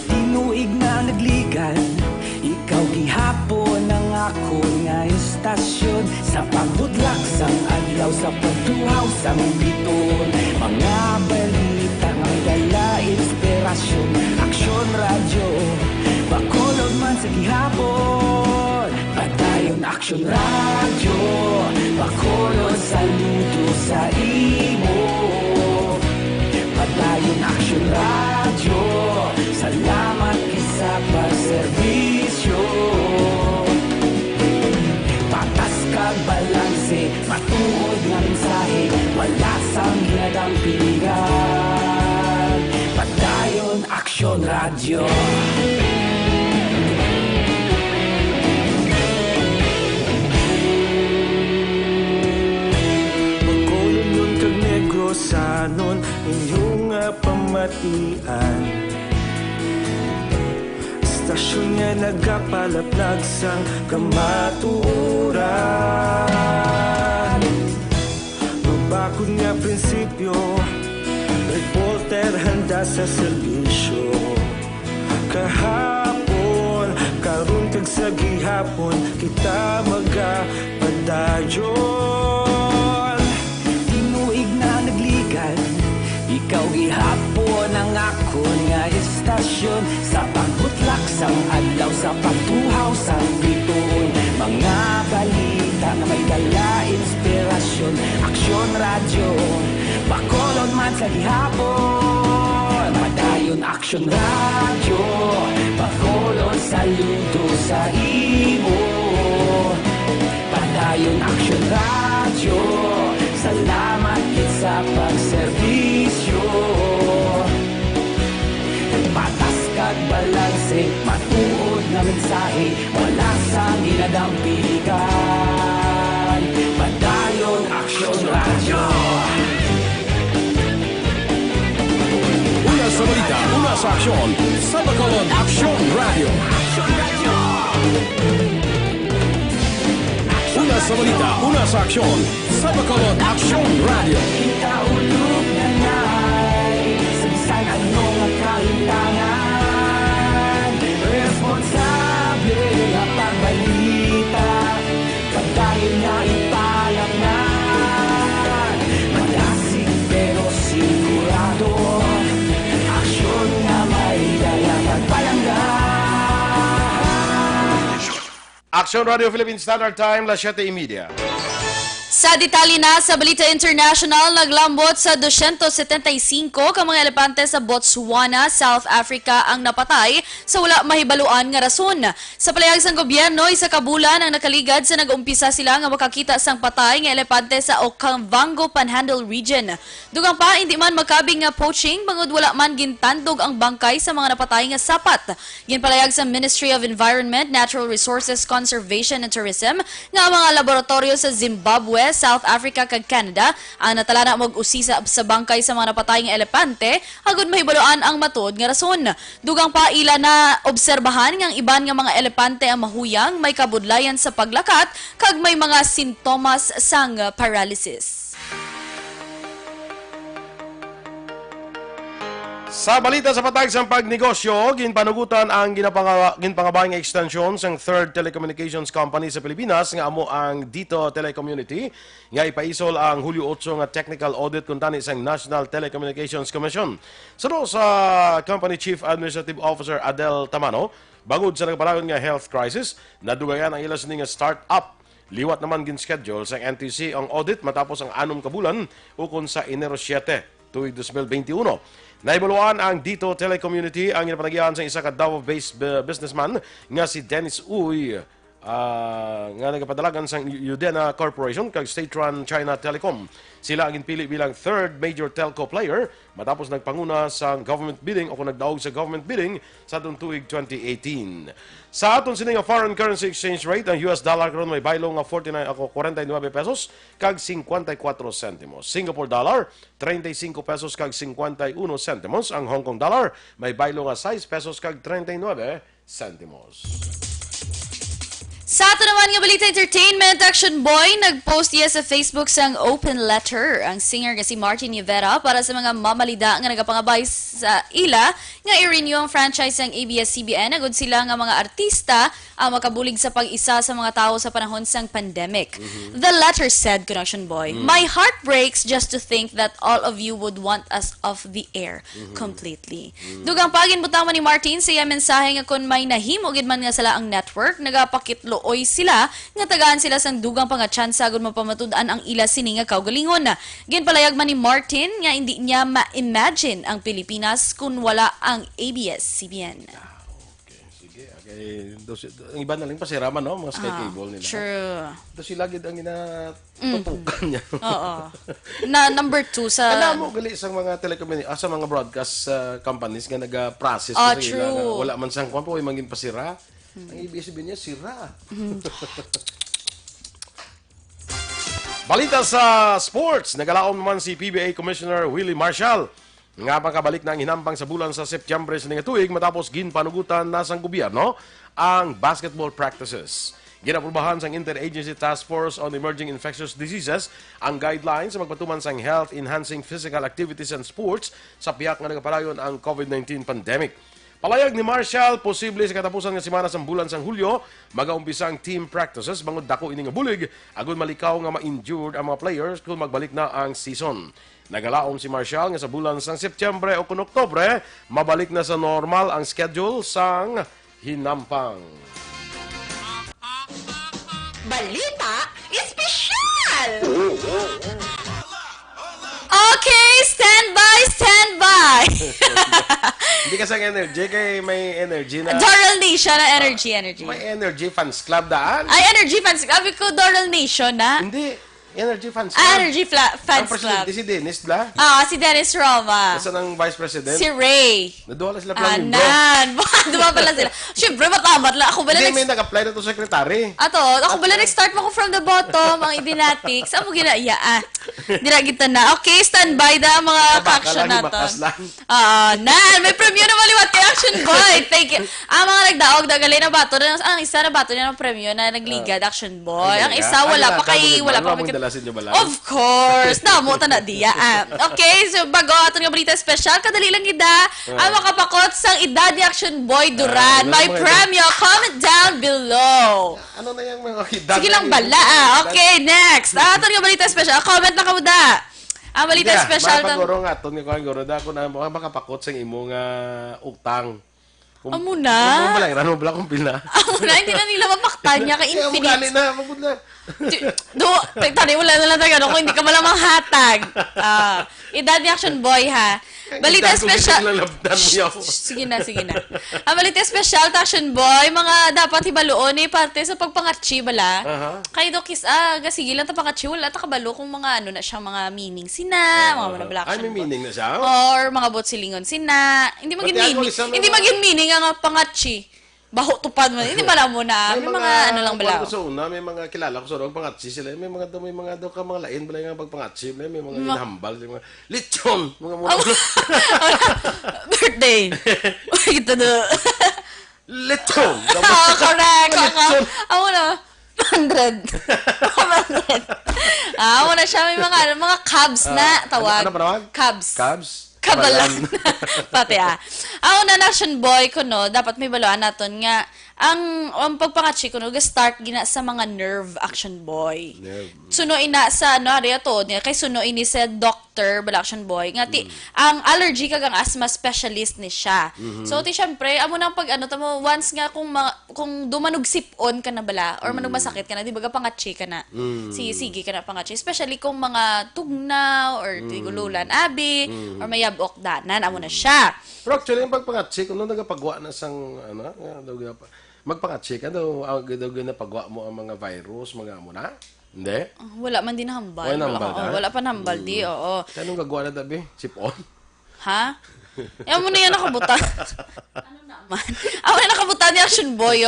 Tinuig na nagligan, ikaw gihapon ang ako nga istasyon. Sa pagbudlak sang adlaw, sa pagtuhaw sang biton. Mga balita nga dala inspirasyon. Aksyon radyo, bakolod man sa gihapon. Padayon Aksyon radyo, bakolod saludo sa imo. Padayon Aksyon radyo, salamat isa pagserbisyo. Patas kag balanse, matuod nga mensahe, wala sang hinadang piligan. Padayon Aksyon radyo. Pagkolon nun kag negrosanon, inyong pamatian. Istasyon nga nagapalaplag sang kamatuuran. Mabakod nga prinsipyo, reporter handa sa serbisyo. Kahapon, karon kag sa gihapon, kita magapadayon. Tinuig na nagligan, ikaw gihapon ang akon nga istasyon. Sa pagbutlak sang adlaw, sa pagtuhaw sang biton. Mga balita nga may dala inspirasyon. Aksyon radyo, bakolod man sa gihapon. Padayon Aksyon radyo, bakolod saludo sa imo. Padayon Aksyon radyo, salamat sa pagserbisyo. Patas kag balanse, matuod na mensahe, wala sang hinadang piligan. Padayon Aksyon radyo. Una sa balita, una sa aksyon, sa Bacolod Aksyon Radio. Una sa balita, una sa aksyon, sa Bacolod Aksyon Radio. Kita ulog na na'y sabsan anong ang kahintangan. Responsable ang pagbalita, pagdayon na ipalak na. Malasig Action Radio Philippine Standard Time, 7:30. Sa detalye na sa Balita International, naglambot sa 275 ka mga elepante sa Botswana, South Africa ang napatay sa wala mahibaluan nga rason. Sa palayag sang gobyerno, isa ka bulan ang nakaligad sa nag-umpisa sila nga makakita sang patay nga elepante sa Okavango Panhandle region. Dugang pa, hindi man magkabing nga poaching, bangod wala man gintandog ang bangkay sa mga napatay nga sapat. Ginpalayag sa Ministry of Environment, Natural Resources, Conservation and Tourism nga mga laboratorio sa Zimbabwe, South Africa kag Canada ang natala na mag-usisa sa bangkay sa mga napatay nga elepante hagod mahibaluan ang matod nga rason. Dugang pa ila na obserbahan nga ang iban nga mga elepante ang mahuyang, may kabudlayan sa paglakat kag may mga sintomas sang paralysis. Sa balita sa patag sa pagnegosyo, ginpanugutan ang ginpangabay nga extension sang Third Telecommunications Company sa Pilipinas nga amo ang Dito Telecommunity nga ipaisol ang Hulyo 8 nga technical audit kun tani sang National Telecommunications Commission. Suno sa Company Chief Administrative Officer Adel Tamano, bangod sa nagpalagon nga health crisis, nadugayan ang ilas nga start-up. Liwat naman gin-schedule sa NTC ang audit matapos ang 6 ka bulan ukon sa Enero 7, tuig 2021. Naibaluan ang Dito Telecommunity ang ginapanagihan sa isa ka Davao-based businessman nga si Dennis Uy nga nagapadalagan sa Udena Corporation kag State-run China Telecom. Sila ang ginpili bilang third major telco player matapos nagpanguna sa government bidding o kung nagdaog sa government bidding sa tuig 2018. Sa aton sining nga foreign currency exchange rate, ang US dollar karon may baylo nga 49 pesos kag 54 centimos. Singapore dollar 35 pesos kag 51 centimos. Ang Hong Kong dollar may baylo nga 6 pesos kag 39 centimos. Sa ato naman nga balita entertainment, Action Boy nagpost niya sa Facebook sang open letter ang singer nga si Martin Rivera para sa mga mamalida nga nagapangabay sa ila nga i-renew ang franchise ng ABS-CBN agud sila nga mga artista ang makabulig sa pag-isa sa mga tao sa panahon sang pandemic. The letter said, Action Boy, "My heart breaks just to think that all of you would want us off the air completely." Dugang pagin butaman ni Martin sa iya mensahe nga kun may nahimo gid man nga sila ang network, nagapakitlo oy sila nga tagaan sila sang dugang pangatsansa agud mapamatud-an ang ila sini nga kaugalingon. Ginpalayag man ni Martin nga hindi niya ma-imagine ang Pilipinas kung wala ang ABS-CBN. Ang iba na lang pasiraman, no? Mga sky cable nila. True. Ito sila gid ang inatutukan niya. Oo. Na number 2 sa... Alam mo, gali sa mga sa mga broadcast companies nga nag-process true. Nga wala man sang kwan po, ay mangin pasira. Ang ABS-CBN niya, sira. Balita sa sports, nagalaom naman si PBA Commissioner Willie Marshall nga makabalik na ang hinampang sa bulan sa Setyembre sa tuig matapos ginpanugutan na sang gobyerno ang basketball practices. Ginaprubahan sang Interagency Task Force on Emerging Infectious Diseases ang guidelines sa magpatuman sang health-enhancing physical activities and sports sa piyak nga nagapalayon ang COVID-19 pandemic. Palayag ni Marshall, posible sa katapusan nga semana sang bulan sang Hulyo, magaumpisa ang team practices bangod dako ini nga bulig, agon malikaw nga ma-injured ang mga players kung magbalik na ang season. Nagalaom si Marshall nga sa bulan sang Setyembre o kung Oktobre, mabalik na sa normal ang schedule sang hinampang. Balita espesyal! Okay, stand by! Hindi kasi ang energy, kay may energy na... Doral Nation na energy. May energy fans club daan. Ay, energy fans club. Sabi ko Doral Nation na. Hindi. Energy fans club. Energy fans ang club. presidente si Dennis Bla. Si Dennis Roma. Kasi ng vice president. Si Ray. Naduwala sila pala yung Duwa pala sila. Siyempre, matamat lang. Ako bala Hindi, may nag-apply na to secretary. ako bala nag-start mo ko from the bottom, ang ibinatics. Amo gina, Diragita na. Okay, stand by da mga ka-action natin. May premyo na maliwat kay Action Boy. Thank you. Ang mga nagdaog, dagali na bato. Ang isa na bato niya ng premyo na nagligad Action Boy. Ang isa, wala pa. Of course. Namo ta na diya. Okay, so bago ato nga balita special, kadali lang ida ang makapakot sang edad ni Action Boy Duran. May premyo. Comment down below. Ano na yung mga edad? Sige lang bala. Okay, next. Ato nga balita special. Comment na kamuda. Ang balita special. Mapaguro nga. Ito nga kong guro. Dako na makapakot sang imong utang. Amo na. Ano bala kung pila? Amo na, hindi na nila mapaktan niya kay Infinite. na, magod na. Tani, wala na lang tayo, kung hindi ka malamang hatag. Edad ni Action Boy, ha? Balita special. Sige na. Ang balita special, Action Boy, mga dapat hibaluon parte sa pagpangatsi, bala. Kay Dokis, sige lang ta pangatsi, wala ta kabalo kung mga ano na siyang mga meaning sina, mga wala bala Action Boy. Ay, may meaning na siya? Or mga botsilingon sina. Hindi maging meaning ang pangatsi. Baho tupad mo. Hindi bala mo na. May mga ano lang bala. May mga kilala ko sa pangatsi sila. May mga daw ka mga lain bala yung pagpangatsi. May mga ginahambal. Mga lechon. Mga muna. Birthday. Ito na. Lechon. Correct. Ako na. 100. Ako na siya. May mga cabs na tawag. Ano pa naman? Cabs. Kabalan. Pati Ako na Action Boy ko no, dapat may baluan naton nga ang pagpangatsi ko no, start gina sa mga nerve Action Boy. Suno ina sa to niya kay suno ini sa doctor bala Action Boy nga ang allergy kag ang asthma specialist ni siya. So syempre amo nang pag mo once nga kung dumanog sipon ka na bala or manog masakit ka na di ba pangatsi ka na. Sige ka na pangatsi especially kung mga tugnaw or tigululan abi or may yabok danan amo na siya. Pero actually yung pagpangatsi kung nagapagwa na sang magpangatsi ka daw ginapagwa mo ang mga virus mga amo na. Hindi? Wala man din nahambal. Wala pa nahambal di, oo. Kaya nung gagawa na tabi? Sipon? Ha? Yan mo na yan nakabutan. Ano naman? Ako na nakabutan ni Action Boy,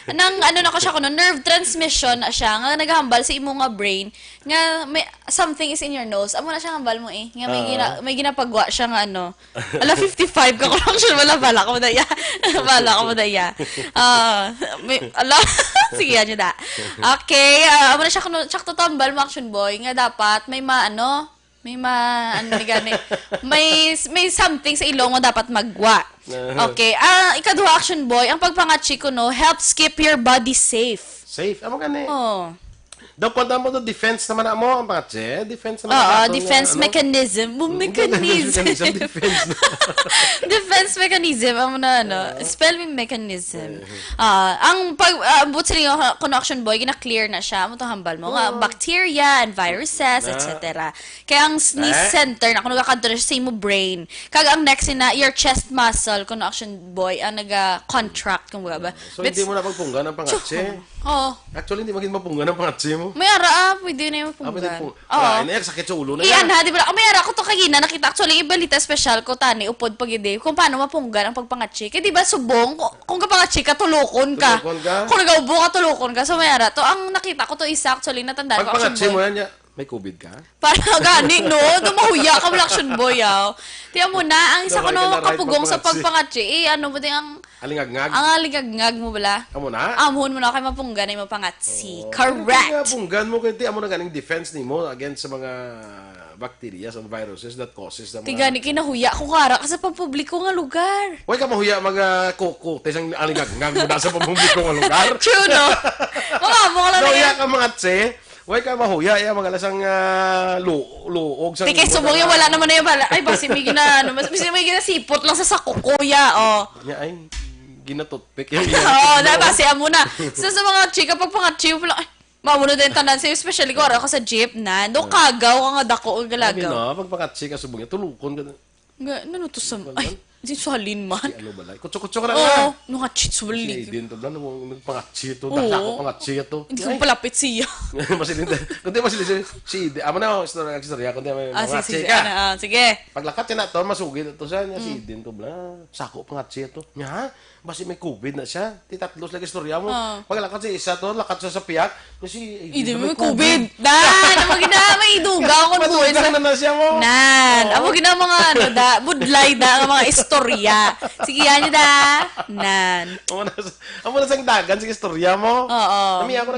nang na ko siya kuno, nerve transmission na siya, nga naghambal sa imo nga brain, nga may, something is in your nose. Amo na siya hambal mo nga may ginapagwa siya nga ala 55 ka ko Action, wala bala ko daya. Bala ko daya. Ala, sige yan da. Okay, amo na siya kuno, sakto tambal mo Action Boy, nga dapat may may something sa ilong mo dapat magwa. Okay. Ikaduha Action Boy, ang pagpangatsi ko no, helps keep your body safe. Safe? Amo gani? Oh. Daw punta mo to defense naman mo ang pangatsi. Defense naman defense mechanism. Defense mechanism. Amo na spell me mechanism. Ang pag Action Boy, gina-clear na siya. Amo to hambal mo nga bacteria and viruses, etc. Kaya ang sneeze center na kung nagakadto sa imo brain. Kag ang next na your chest muscle kuno Action Boy ang naga-contract kung ba. So hindi mo na pagpunggan ang pangatsi. Actually, hindi maging mapunggan ang pangatsi mo. May pwede na yung mapunggan. Sakit sa ulo na yan. Di ba? May ko to kagina, nakita. Actually, ibalita special ko, tani, upod pag-ide, kung paano mapunggan ang pagpangatsi. Kaya di ba, subong, kung kapangatsi ka, tulukon ka. Kung nag-aubo ka, tulukon ka. So, may to, ang nakita ko to isa, actually, natandaan ko. Pagpangatsi mo yan, may COVID ka? Parang gani, no? Dumahuya ka mo, Action Boy, Tiyan mo na, ang isa ko no, kapugong sa pagpangatsi, ano ba din ang... Alingagngag? Ang alingagngag mo bala? Amo na? Amon mo na kay mapunggan ay mapangatsi. Correct! Mapunggan mo, kaya amo na ganing defense ni mo against sa mga bacteria and viruses that causes the mga... Tigani, kinahuya ko kara ka sa pampubliko nga lugar. Huwag ka mahuya mag-kuko, tesang alingagngag mo na sa pampubliko nga lugar. True, no? Mga mo ka lang na yan. Nahuya ka mga tse, huwag ka mahuya, mga lasang luog. Tikay subong yung wala naman na yung bala. Ay, basi may sipot lang sa kuya, Ay, ginatutpik. Basi amo na. Sa mga chika, pag pangatsi, ay, mamuno din tanan sa'yo, especially kung araw ka sa jeep na, do kagaw ka nga dako o galagaw. Pag pangatsi ka subong, tulukon ka na. Ano to sa... Ay, di salin man. Ano ba lang? Kutso-kutso ka na nga. Nung hatsit sa balik. Si Aiden to ba? Nung pangatsi to. Dako pangatsi to. Hindi ko palapit siya. Masilin. Kundi masilin si Aiden. Amo na, istorya. Kundi may pangatsi ka. Sige. Paglakat siya na to, masugid to siya. Si Aiden to ba? Sako pangatsi to. Nya, basi may COVID na siya. Titatlos lagi istorya mo. Paglakat siya isa to, lakat siya sa piyak. Si Aiden may COVID. Nan, amo gina may iduga ko buhay. Matugang na siya mo. Nan, amo gina mga budlay mga istorya. Sige yan Nan. Amo na sang dagan sa istorya mo.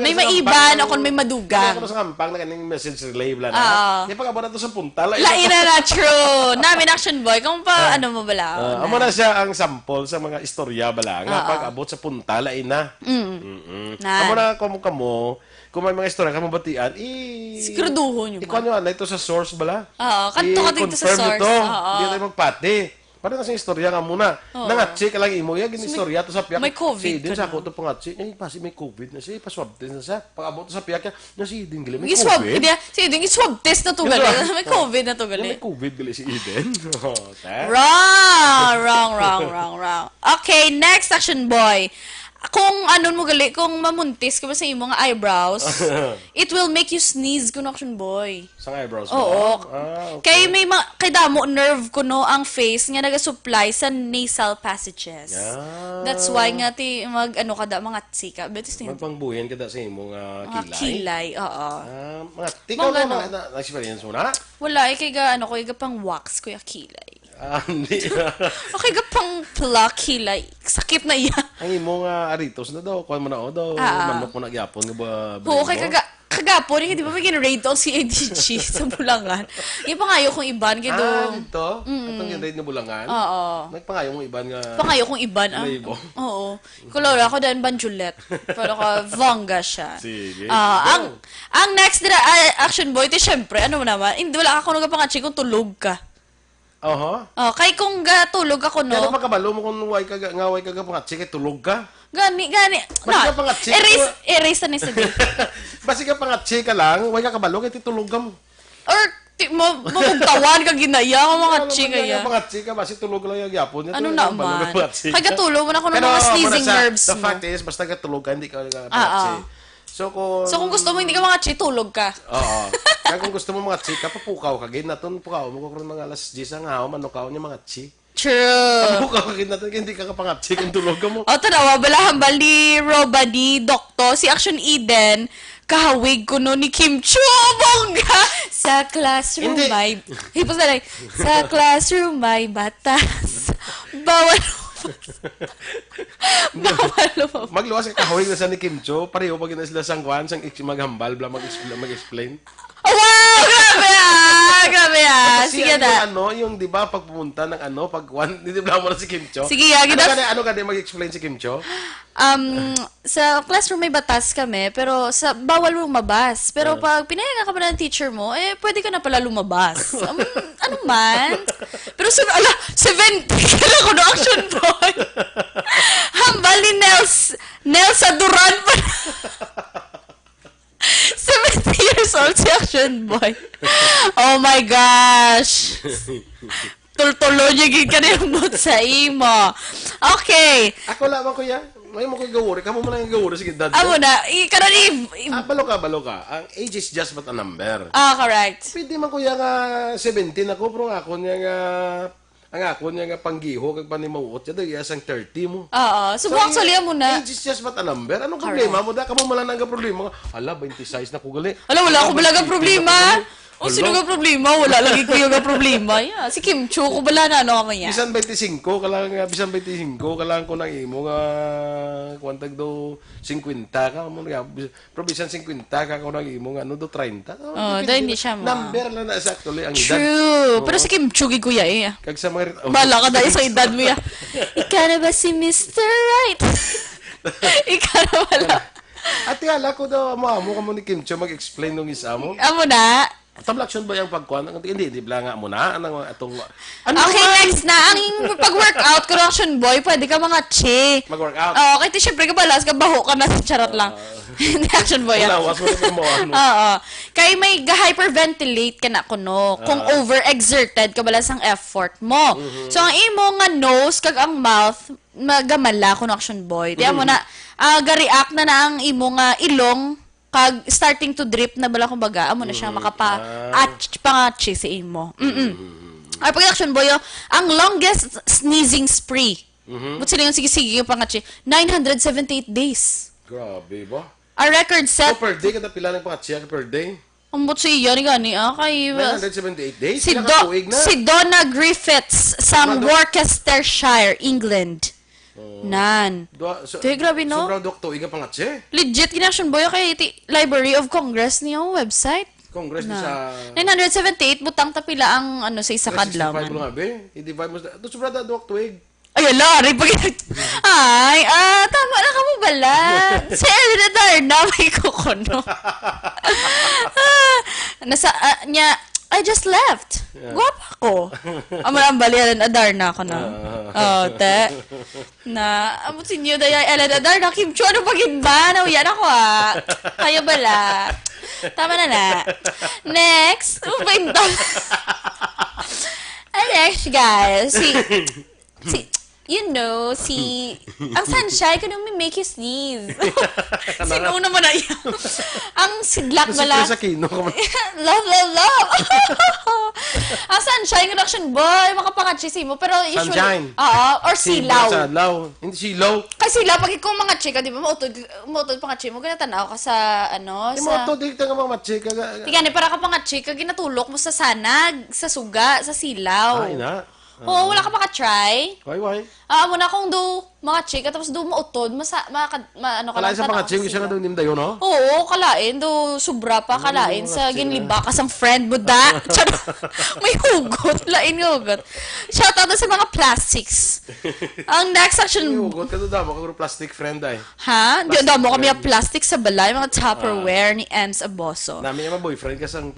May maiban ako may madugang. Ako sa kampang na kaning message relay bla na. Di pa kabora to sa punta. Lain na true. Namin Action Boy. Kung pa ano mo bala. Amo na siya ang sample sa mga istorya bala nga pag abot sa punta lain na. Amo na kamo kung may mga istorya kamo batian, siguraduho nyo. Ikaw nyo ito sa source bala. Kanto ka dito sa source. Hindi tayo magpati. Para na sa istorya ka muna. Nangatsi ka lang imo. Yan, istorya to sa piyak. May COVID Si Eden, ka sa na. ako to pangatsi. Ay, pasi may COVID na siya. Paswab test na siya. Pag-abot sa piyak na si Eden, gali, may I-swab, COVID. hindi, i-swab test na to gali. May COVID na to gali. May COVID gali si Eden. Wrong. Okay, next action boy. Kung mo gali, kung mamuntis ka ba sa imong eyebrows, it will make you sneeze kuno action boy. Sa eyebrows mo? Oo. Okay. Kay damo nerve kuno ang face nga naga-supply sa nasal passages. Yeah. That's why nga ti kada mga tsika. Betis ni Magpangbuhin ka da sa imong mga kilay. kilay, oo. Mga tikaw Mga na na-experience mo na? Wala, kay ga pang wax kuya kilay. Hindi. Okay ga pang plug kilay. Sakit na iya. Ang imong aritos na daw, kuha mo na daw, manok mo na gyapon nga ba? Oo, kay kagapon, hindi ba may gin-raid on si ADG sa Bulangan? Yung pangayo kong iban, kaya dito? Itong gin-raid na Bulangan? Oo. Nagpangayo mong iban nga... Pangayo kong iban, Label. Oo. Kulora ako dahil Banjulet. Pero ka, vanga siya. Sige. Ang next na action boy, ito syempre, ano mo naman, hindi wala ako nagpangatsi kung tulog ka. Kay kung tulog ako, no? Kaya magkabalo mo kung way ka pangatsi, kay tulog ka? Gani. Basi ka pangatsi. Erase na sa day. Basi ka pangatsi ka lang, way ka kabalo, kay titulog ka mo. Or, mamugtawan ka ginaya, mga chika ya. Pangatsi ka, basi tulog lang yung yapon. Ano naman? Kaya katulog mo na ako ng mga sneezing nerves mo. The fact is, basta ka tulog ka, hindi ka pangatsi. So kung gusto mo hindi ka mga tulog ka. Oo. Kaya kung gusto mo mga chika, papukaw ka gid naton pukaw mo kung mga alas 10 ang haw manukaw niya mga chi. True. Papukaw ka gid naton hindi ka kapangatsi kung tulog ka mo. Tanawa bala hambal ni Robani Dokto si Action Eden kahawig ko no ni Kim Cho bongga sa classroom may hipos na lang sa classroom may batas bawal magluwas ka kahawig na sa ni Kim Cho pareho pag na sila sang kwan sang maghambal bla mag-explain. Wow, grabe sige na. Yung di ba pag pumunta ng pag kwan hindi ba mo na si Kim Cho. Sige ano ka mag-explain si Kim Cho? Sa classroom may batas kami, pero sa bawal lumabas. Pero pag pinayagan ka pa ng teacher mo, pwede ka na pala lumabas. Ano man? Pero 70 ka lang ko no action boy. Hambal ni Nels Aduran pa. 70 years old si action boy. Oh my gosh. Tultulo niya gid ka na yung sa imo. Okay. Ako lamang kuya. May mo ko'y gawuri. Kamu mo lang yung gawuri. Sige, dad. Amo na. Balo ka. Ang age is just but a number. Correct. Pwede man kuya nga 17 ako. Pero ang ako niya nga panggiho. Kag panimawot. Yan daw isang 30 mo. Oo. Subukan so, mo na. Age is just but a number. Anong problema mo? Kamu mo lang nga problema. Ala, 26 na ko gali. Wala ako balagang problema. Sino ka problema? Wala lagi ko yung problema. Yeah. Si Kim Cho, ko bala na ka man yan. Bisan 25 ka lang ko nang imo nga kwantag do 50 ka mo nga. Pero bisan 50 ka ko nang imo nga do 30. Dahil hindi siya number lang na exactly ang edad. True. Pero si Kim Cho gi kuya Kag sa mga bala ka dahil sa edad mo ya. Ikaw na ba si Mr. Right? Ikaw na wala. At kala ko daw mo ka mo ni Kim Cho mag-explain nung isa mo. Amo na. Tablaksyon ba yung pagkuhan? Hindi bla nga mo na. Okay, next na. Ang pag-workout, correction boy, pwede ka mga chi. Mag-workout? Oo, kahit syempre ka balas, baho ka na sa charot lang. Hindi action boy. Lawas mo na mo. Oo. Kaya may hyperventilate ka na kuno. Kung over-exerted ka balas ang effort mo. So, ang imo nga nose, kag ang mouth, magamala kuno action boy. Diyan mo na, ga-react na ang imo nga ilong, kag starting to drip na bala kumbaga amo na siya pangatchi sa imo. Ay pag action boy, ang longest sneezing spree. But sila yung sige yung pangatchi 978 days. Grabe ba? A record set. Per day kada pila ng pangatchi per day? Ambot siya ni gani kay 978 days. Si Donna Griffiths sa Worcestershire, England. Grabe no? Sobrang doktor, iga pangatse. Legit gina-action boy kay Library of Congress niya website. Congress ni sa 978 butang tapila ang sa isa kadlaw. 65 lang abe. I-divide mo sa sobra da doktor. Ay lari pag tama na ka mo bala. Sa Darna may kukuno. Nasa niya I just left. Guwapa ko. Amalang balian, adar na ako na. Te. Na, amutin nyo daya, Ellen, adar na, Kim Chu, ano pagin ba? Nauyan ako Kaya bala. Tama na. Next. Next, guys. Ang sunshine, kung may make you sneeze. Sino naman na yan? Ang siglak bala. Sa kino. Love. Ang sunshine, action boy, makapangachisi mo. Pero usually, sunshine. Or silaw. Hindi silaw. Kasi silaw, pag ikaw mga chika, di ba, mautod pangachi mo, ganatanaw ka sa, Mautod, di ka mga chika. Tigani, para ka pangachi ka, ginatulok mo sa sanag, sa suga, sa silaw. Ay na. Oo, wala ka maka-try. Why? Muna kong mga chika, tapos mauutod, ano ka Kalain lang sa mga chika, siya nga doon nimdayo, no? Oo, kalain. Subra pa, kalain. Sa ginliba ka sang friend mo, da. May hugot. Lain hugot. Shoutout sa mga plastics. Ang next action... May hugot ka doon, damo ka plastic friend ay. Ha? Hindi, damo kami ang plastic sa balay, mga Tupperware ni Ems Aboso. Namin yung mga boyfriend ka sang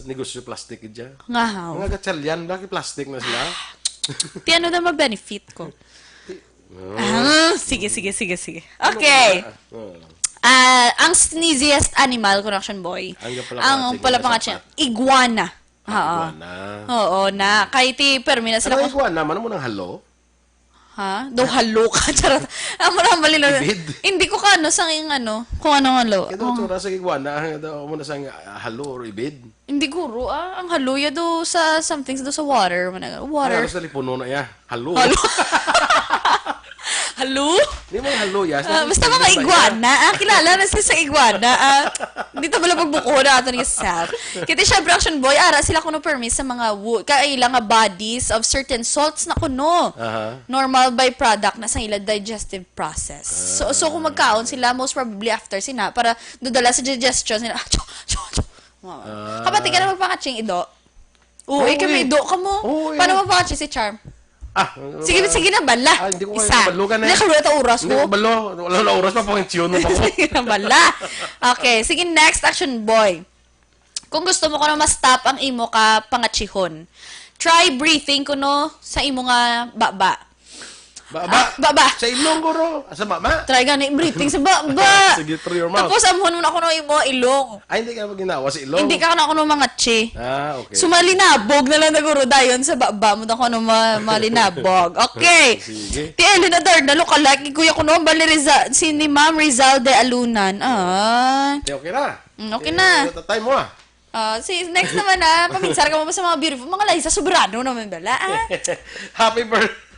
negosyo plastic dyan. Nga how? Mga gatsalyan, bakit plastic na sila? Tiano na ma-benefit ko. Sige. Okay. Ang sneeziest animal, Connection Boy. Ang palapangatsin. Iguana. Oo, na. Kahit permi na sila. Ano iguana? Mano mo ng halo? Ha? Daw halo ka. Charot. Ang marang malilo. Hindi ko kung anong halo. Ito, tsura sa iguana. Mo na sang halo or ibid. Hindi guro ang haluya do sa something do sa water. Water. Ay, sa lipuno na ya. Halo. Halo? Hindi mo halo ya. Basta mga iguana. Kilala na sila sa iguana. Dito bala pagbuko na ato ni self. Kaya syempre action boy, sila kuno permis sa mga kailang bodies of certain salts na kuno. Normal byproduct na sa ila digestive process. So kung magkaon sila, most probably after sina, para dudala sa digestion sila. Kapati ka na magpakaching ido. Uy, kami ido ka mo. Paano magpakaching si Charm? Sige na, bala. Hindi ko Isa. balo ka na. Hindi ka ta oras Hindi ko. ko balo. Wala na oras pa, pangitsyon mo pa ko. Sige na, bala. Okay, sige, next action, boy. Kung gusto mo ko na ma-stop ang imo ka pangachihon, try breathing kuno sa imo nga baba. Baba. Sa ilong guro. Sa mama. Try gani breathing sa baba. Sige, through your mouth. Tapos amuhon mo na kuno imo ilong. Ay, hindi ka ginawa sa ilong? Hindi ka na kuno mga chi. Okay. Sumalinabog na lang na guro dayon sa baba mo na kuno malinabog. Okay. Sige. Ti Elinador na look-alike kuya kuno bali si ni Ma'am Rizal de Alunan. Okay na. Okay na. Time mo Next naman paminsar ka mo sa mga beautiful mga Liza Sobrano naman bala. Happy birthday.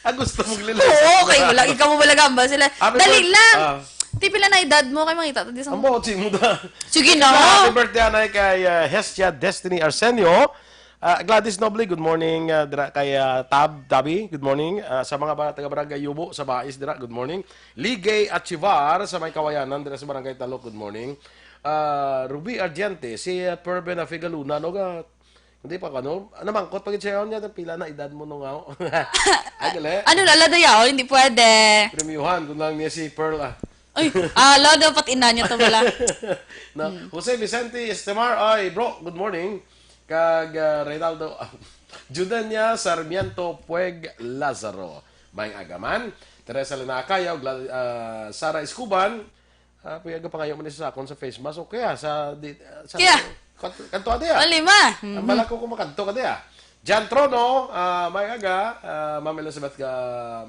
Gusto mong lilas. Oo, okay mo lang. Ikaw mo malagamba sila. Dali lang. Tipila na edad mo kay mga itata. Ang botsi mo da. Sige na. Happy birthday anay kay Hestia Destiny Arsenio. Gladys Noble, good morning. Kay Tabi, good morning. Sa mga taga-barangay Yubo, sa Bais, good morning. Ligay Achivar, sa may Kawayanan, sa barangay Talok, good morning. Ruby Ardiente, si Perben Afigaluna, hindi pa namangkot pag siya niya, pila na edad mo nung ako. Ay, gali. Ano lalada yaw? Hindi pwede. Premiuhan, kung lang niya si Pearl Ay, lalo dapat ina niya to wala. Jose Vicente Estemar, ay bro, good morning. Kag Reynaldo, Judania Sarmiento Pueg Lazaro. Mayang agaman. Teresa Linacaya, Sara Escuban. Puyaga pa kayo mo sa akon sa face mask. Okay kanto ka diya. Lima. Ang malako ko makanto ka diya. Jan Trono, Mayaga, Ma'am Elizabeth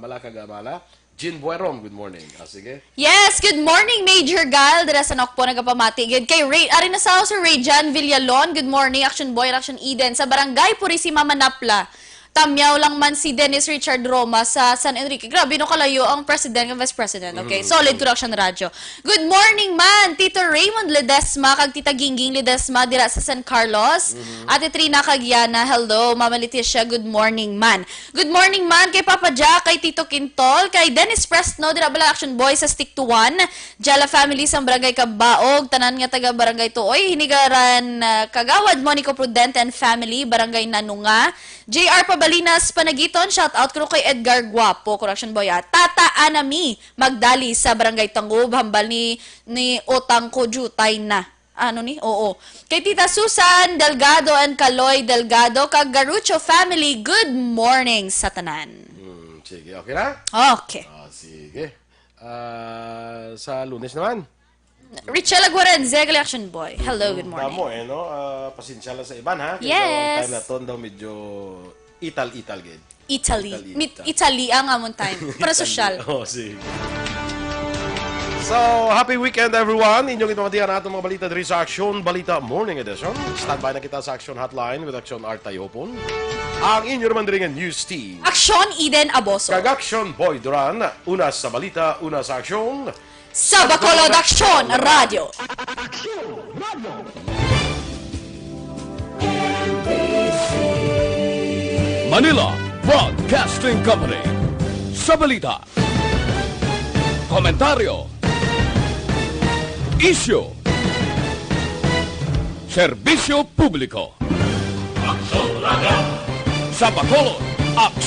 Malaka Gamala. Jean Buerom, good morning. Sige. Yes, good morning, Major Gal. Dira sa Nokpo, nagapamati. Kay Ray, ari na sa Ray Jan Villalon. Good morning, Action Boy, Action Eden. Sa Barangay Purisima, Manapla. Tamyaw lang man si Dennis Richard Roma sa San Enrique. Grabe, no kalayo ang president and vice president. Okay, solid production radyo. Good morning man, Tito Raymond Ledesma, kag Tita Gingging Ledesma, dira sa San Carlos. Ate Trina Cagiana, hello. Mama Leticia, good morning man. Good morning man kay Papa Jack, kay Tito Quintol, kay Dennis Prestno, dira bala Action Boy sa Stick to One. Jala family sa Barangay Kabaog, tanan nga taga Barangay Tuoy, Hinigaran, Kagawad, Monico Prudente and family, Barangay Nanunga. JR Pabalinas Panagiton, shout out ko kay Edgar Guapo, Correction Boy. Tata Anami Magdali sa Barangay Tangob, hambal ni Otang ko jutay na. Ano ni? Oo. Kay Tita Susan Delgado and Kaloy Delgado, kag Garucho family, good morning sa tanan. Sige, okay na? Okay. Sige. Sa Lunes naman. Richelle Aguaren, Zegel Action Boy. Hello, good morning. Tamo no? Pasensya lang sa iban, ha? Kaya Yes. time na ton daw medyo ital-ital, gid. Italy. Italy ang amon time. Para social. Sige. So, happy weekend everyone. Inyong itumatihan na itong mga balita diri sa Action Balita Morning Edition. Stand by na kita sa Action Hotline with Action Artayopon. Ang inyo naman diri nga news team. Action Eden Aboso. Kag Action Boy Duran. Una sa balita, una sa aksyon. Sa Bacolod Action Radio. Manila Broadcasting Company. Sa balita. Komentaryo. Issue. Serbisyo publiko. Sa Bacolod, aksyon!